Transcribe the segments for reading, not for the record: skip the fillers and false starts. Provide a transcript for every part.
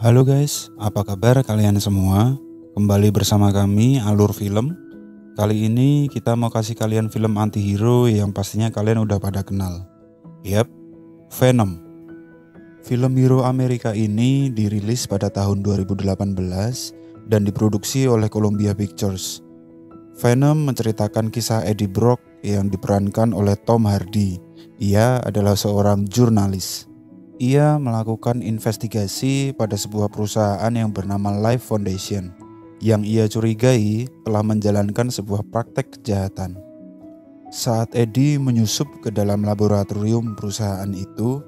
Halo guys, apa kabar kalian semua? Kembali bersama kami Alur Film. Kali ini kita mau kasih kalian film antihero yang pastinya kalian udah pada kenal. Yap, Venom. Film hero Amerika ini dirilis pada tahun 2018 dan diproduksi oleh Columbia Pictures. Venom menceritakan kisah Eddie Brock yang diperankan oleh Tom Hardy. Ia adalah seorang jurnalis. Ia melakukan investigasi pada sebuah perusahaan yang bernama Life Foundation yang ia curigai telah menjalankan sebuah praktek kejahatan. Saat Eddie menyusup ke dalam laboratorium perusahaan itu,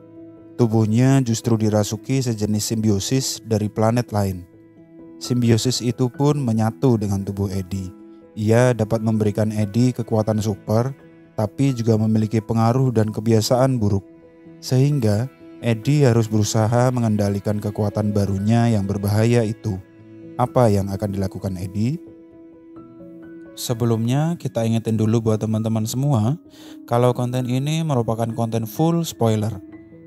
tubuhnya justru dirasuki sejenis simbiosis dari planet lain. Simbiosis itu pun menyatu dengan tubuh Eddie. Ia dapat memberikan Eddie kekuatan super, tapi juga memiliki pengaruh dan kebiasaan buruk. Sehingga Eddie harus berusaha mengendalikan kekuatan barunya yang berbahaya itu. Apa yang akan dilakukan Eddie? Sebelumnya kita ingetin dulu buat teman-teman semua, kalau konten ini merupakan konten full spoiler.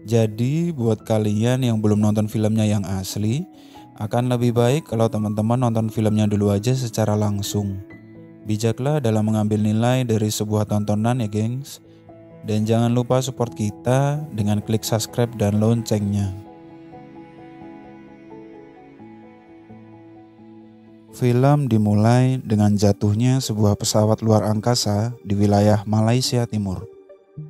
Jadi buat kalian yang belum nonton filmnya yang asli, akan lebih baik kalau teman-teman nonton filmnya dulu aja secara langsung. Bijaklah dalam mengambil nilai dari sebuah tontonan ya gengs. Dan jangan lupa support kita dengan klik subscribe dan loncengnya. Film dimulai dengan jatuhnya sebuah pesawat luar angkasa di wilayah Malaysia Timur.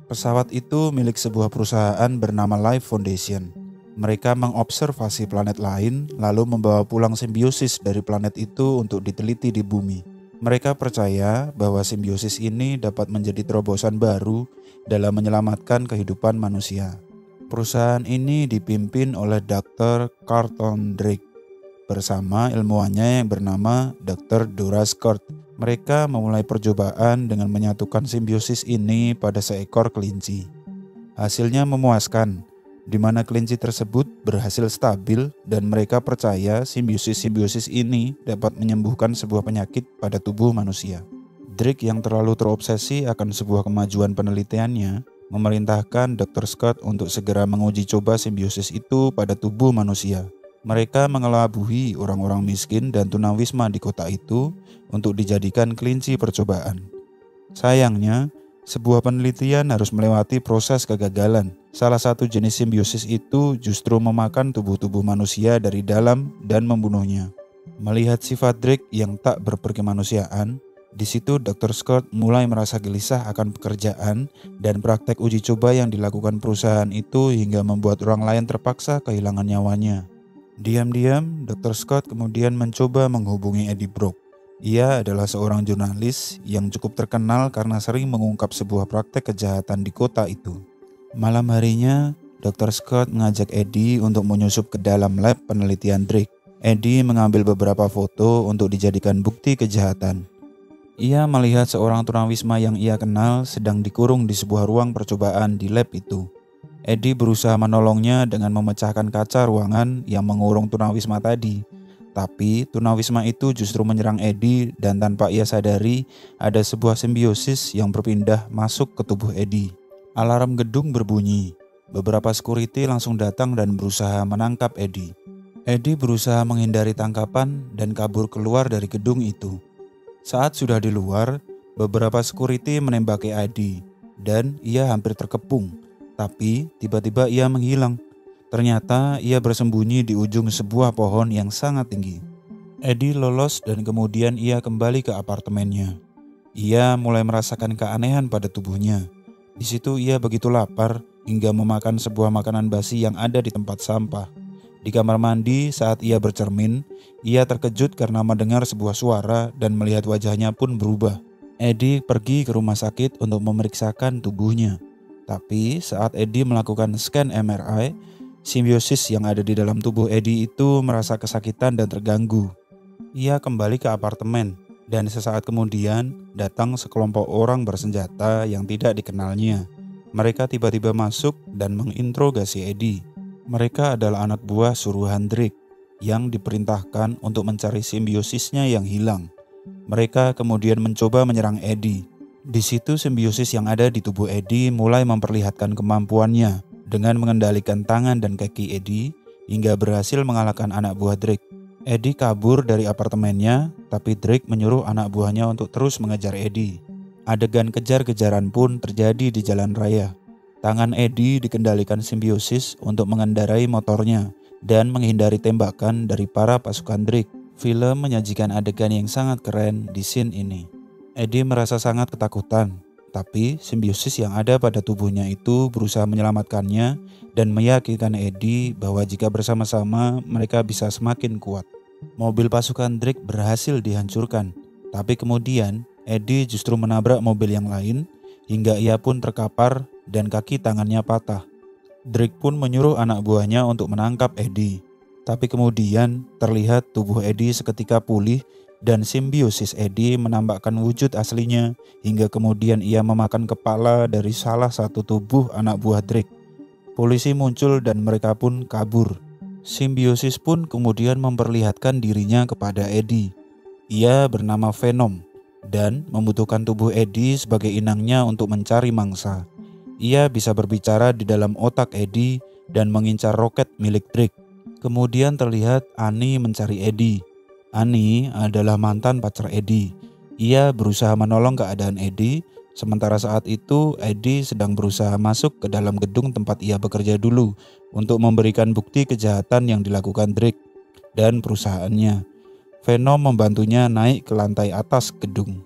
Pesawat itu milik sebuah perusahaan bernama Life Foundation. Mereka mengobservasi planet lain lalu membawa pulang simbiosis dari planet itu untuk diteliti di bumi. Mereka percaya bahwa simbiosis ini dapat menjadi terobosan baru dalam menyelamatkan kehidupan manusia. Perusahaan ini dipimpin oleh Dr. Carlton Drake bersama ilmuwannya yang bernama Dr. Dora Scott. Mereka memulai percobaan dengan menyatukan simbiosis ini pada seekor kelinci. Hasilnya memuaskan, di mana kelinci tersebut berhasil stabil dan mereka percaya simbiosis ini dapat menyembuhkan sebuah penyakit pada tubuh manusia. Drake yang terlalu terobsesi akan sebuah kemajuan penelitiannya memerintahkan Dr. Scott untuk segera menguji coba simbiosis itu pada tubuh manusia. Mereka mengelabui orang-orang miskin dan tunawisma di kota itu untuk dijadikan kelinci percobaan. Sayangnya, sebuah penelitian harus melewati proses kegagalan. Salah satu jenis simbiosis itu justru memakan tubuh-tubuh manusia dari dalam dan membunuhnya. Melihat sifat Drake yang tak berkemanusiaan, di situ Dr. Scott mulai merasa gelisah akan pekerjaan dan praktek uji coba yang dilakukan perusahaan itu hingga membuat orang lain terpaksa kehilangan nyawanya. Diam-diam, Dr. Scott kemudian mencoba menghubungi Eddie Brock. Ia adalah seorang jurnalis yang cukup terkenal karena sering mengungkap sebuah praktek kejahatan di kota itu. Malam harinya, Dr. Scott mengajak Eddie untuk menyusup ke dalam lab penelitian Drake. Eddie mengambil beberapa foto untuk dijadikan bukti kejahatan. Ia melihat seorang tunawisma yang ia kenal sedang dikurung di sebuah ruang percobaan di lab itu. Eddie berusaha menolongnya dengan memecahkan kaca ruangan yang mengurung tunawisma tadi. Tapi tunawisma itu justru menyerang Eddie dan tanpa ia sadari ada sebuah simbiosis yang berpindah masuk ke tubuh Eddie. Alarm gedung berbunyi. Beberapa security langsung datang dan berusaha menangkap Eddie. Eddie berusaha menghindari tangkapan dan kabur keluar dari gedung itu. Saat sudah di luar, beberapa security menembaki Eddie dan ia hampir terkepung. Tapi tiba-tiba ia menghilang. Ternyata ia bersembunyi di ujung sebuah pohon yang sangat tinggi. Eddie lolos dan kemudian ia kembali ke apartemennya. Ia mulai merasakan keanehan pada tubuhnya. Di situ ia begitu lapar hingga memakan sebuah makanan basi yang ada di tempat sampah. Di kamar mandi saat ia bercermin, ia terkejut karena mendengar sebuah suara dan melihat wajahnya pun berubah. Eddie pergi ke rumah sakit untuk memeriksakan tubuhnya. Tapi saat Eddie melakukan scan MRI, simbiosis yang ada di dalam tubuh Eddie itu merasa kesakitan dan terganggu. Ia kembali ke apartemen dan sesaat kemudian datang sekelompok orang bersenjata yang tidak dikenalnya. Mereka tiba-tiba masuk dan menginterogasi Eddie. Mereka adalah anak buah suruhan Drake yang diperintahkan untuk mencari simbiosisnya yang hilang. Mereka kemudian mencoba menyerang Eddie. Di situ simbiosis yang ada di tubuh Eddie mulai memperlihatkan kemampuannya dengan mengendalikan tangan dan kaki Eddie hingga berhasil mengalahkan anak buah Drake. Eddie kabur dari apartemennya, tapi Drake menyuruh anak buahnya untuk terus mengejar Eddie. Adegan kejar-kejaran pun terjadi di jalan raya. Tangan Eddie dikendalikan simbiosis untuk mengendarai motornya dan menghindari tembakan dari para pasukan Drake. Film menyajikan adegan yang sangat keren di scene ini. Eddie merasa sangat ketakutan, tapi simbiosis yang ada pada tubuhnya itu berusaha menyelamatkannya dan meyakinkan Eddie bahwa jika bersama-sama mereka bisa semakin kuat. Mobil pasukan Drake berhasil dihancurkan, tapi kemudian Eddie justru menabrak mobil yang lain hingga ia pun terkapar dan kaki tangannya patah. Drake pun menyuruh anak buahnya untuk menangkap Eddie, tapi kemudian terlihat tubuh Eddie seketika pulih dan simbiosis Eddie menampakkan wujud aslinya hingga kemudian ia memakan kepala dari salah satu tubuh anak buah Drake. Polisi muncul dan mereka pun kabur. Simbiosis pun kemudian memperlihatkan dirinya kepada Eddie. Ia bernama Venom dan membutuhkan tubuh Eddie sebagai inangnya untuk mencari mangsa. Ia bisa berbicara di dalam otak Eddie dan mengincar roket milik Drake. Kemudian terlihat Annie mencari Eddie. Annie adalah mantan pacar Eddie. Ia berusaha menolong keadaan Eddie, sementara saat itu Eddie sedang berusaha masuk ke dalam gedung tempat ia bekerja dulu untuk memberikan bukti kejahatan yang dilakukan Drake dan perusahaannya. Venom membantunya naik ke lantai atas gedung.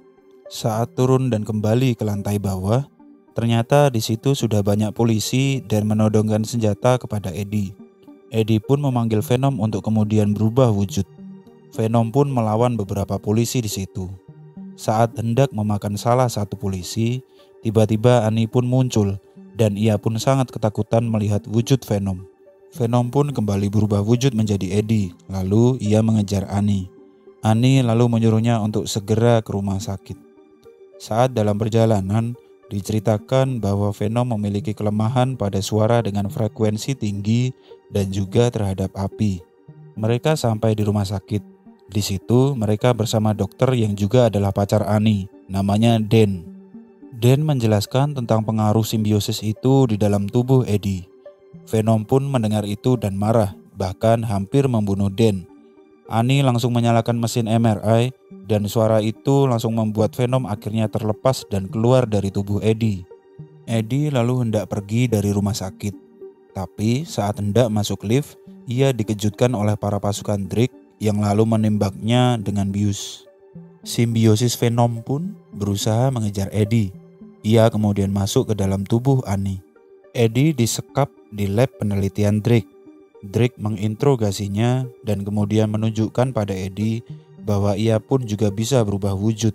Saat turun dan kembali ke lantai bawah, ternyata di situ sudah banyak polisi dan menodongkan senjata kepada Eddie. Eddie pun memanggil Venom untuk kemudian berubah wujud. Venom pun melawan beberapa polisi di situ. Saat hendak memakan salah satu polisi, tiba-tiba Annie pun muncul dan ia pun sangat ketakutan melihat wujud Venom. Venom pun kembali berubah wujud menjadi Eddie, lalu ia mengejar Annie. Annie lalu menyuruhnya untuk segera ke rumah sakit. Saat dalam perjalanan, diceritakan bahwa Venom memiliki kelemahan pada suara dengan frekuensi tinggi dan juga terhadap api. Mereka sampai di rumah sakit. Di situ mereka bersama dokter yang juga adalah pacar Annie, namanya Dan. Dan menjelaskan tentang pengaruh simbiosis itu di dalam tubuh Eddie. Venom pun mendengar itu dan marah, bahkan hampir membunuh Dan. Annie langsung menyalakan mesin MRI dan suara itu langsung membuat Venom akhirnya terlepas dan keluar dari tubuh Eddie. Eddie lalu hendak pergi dari rumah sakit. Tapi saat hendak masuk lift, ia dikejutkan oleh para pasukan Drake yang lalu menembaknya dengan bius. Simbiosis Venom pun berusaha mengejar Eddie. Ia kemudian masuk ke dalam tubuh Annie. Eddie disekap di lab penelitian Drake. Drake menginterogasinya dan kemudian menunjukkan pada Eddie bahwa ia pun juga bisa berubah wujud.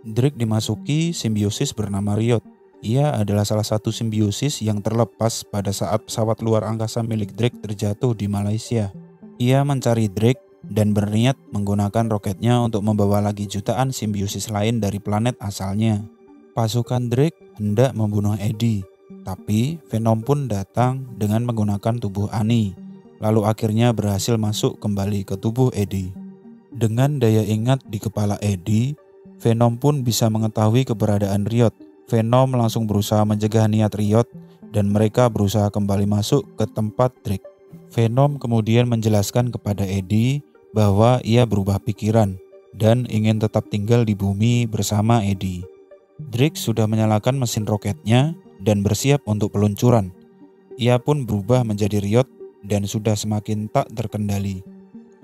Drake dimasuki simbiosis bernama Riot. Ia adalah salah satu simbiosis yang terlepas pada saat pesawat luar angkasa milik Drake terjatuh di Malaysia. Ia mencari Drake dan berniat menggunakan roketnya untuk membawa lagi jutaan simbiosis lain dari planet asalnya. Pasukan Drake hendak membunuh Eddie, tapi Venom pun datang dengan menggunakan tubuh Annie, lalu akhirnya berhasil masuk kembali ke tubuh Eddie. Dengan daya ingat di kepala Eddie, Venom pun bisa mengetahui keberadaan Riot. Venom langsung berusaha mencegah niat Riot dan mereka berusaha kembali masuk ke tempat Drake. Venom kemudian menjelaskan kepada Eddie bahwa ia berubah pikiran dan ingin tetap tinggal di bumi bersama Eddie. Drake sudah menyalakan mesin roketnya dan bersiap untuk peluncuran. Ia pun berubah menjadi Riot dan sudah semakin tak terkendali.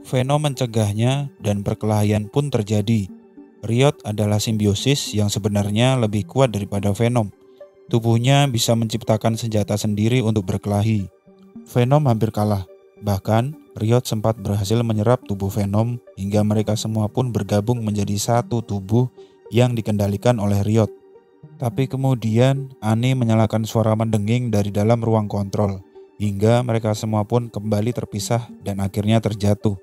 Venom mencegahnya dan perkelahian pun terjadi. Riot adalah simbiosis yang sebenarnya lebih kuat daripada Venom. Tubuhnya bisa menciptakan senjata sendiri untuk berkelahi. Venom hampir kalah. Bahkan, Riot sempat berhasil menyerap tubuh Venom hingga mereka semua pun bergabung menjadi satu tubuh yang dikendalikan oleh Riot. Tapi kemudian Annie menyalakan suara mendenging dari dalam ruang kontrol hingga mereka semua pun kembali terpisah dan akhirnya terjatuh.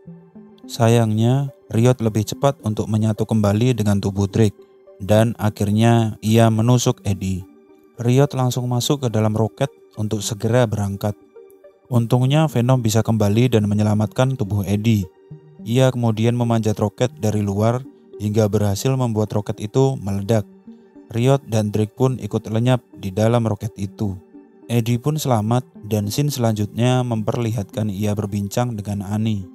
Sayangnya, Riot lebih cepat untuk menyatu kembali dengan tubuh Drake dan akhirnya ia menusuk Eddie. Riot langsung masuk ke dalam roket untuk segera berangkat. Untungnya Venom bisa kembali dan menyelamatkan tubuh Eddie. Ia kemudian memanjat roket dari luar hingga berhasil membuat roket itu meledak. Riot dan Drake pun ikut lenyap di dalam roket itu. Eddie pun selamat dan scene selanjutnya memperlihatkan ia berbincang dengan Annie.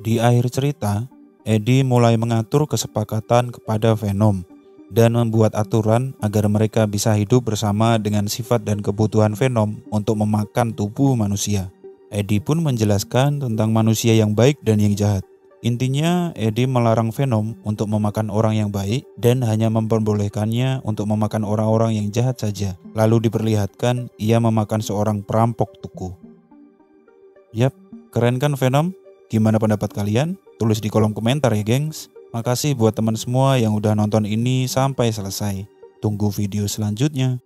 Di akhir cerita, Eddie mulai mengatur kesepakatan kepada Venom dan membuat aturan agar mereka bisa hidup bersama dengan sifat dan kebutuhan Venom untuk memakan tubuh manusia. Eddie pun menjelaskan tentang manusia yang baik dan yang jahat. Intinya, Eddie melarang Venom untuk memakan orang yang baik dan hanya memperbolehkannya untuk memakan orang-orang yang jahat saja. Lalu diperlihatkan ia memakan seorang perampok tuku. Yap, keren kan Venom? Gimana pendapat kalian? Tulis di kolom komentar ya gengs. Makasih buat teman semua yang udah nonton ini sampai selesai. Tunggu video selanjutnya.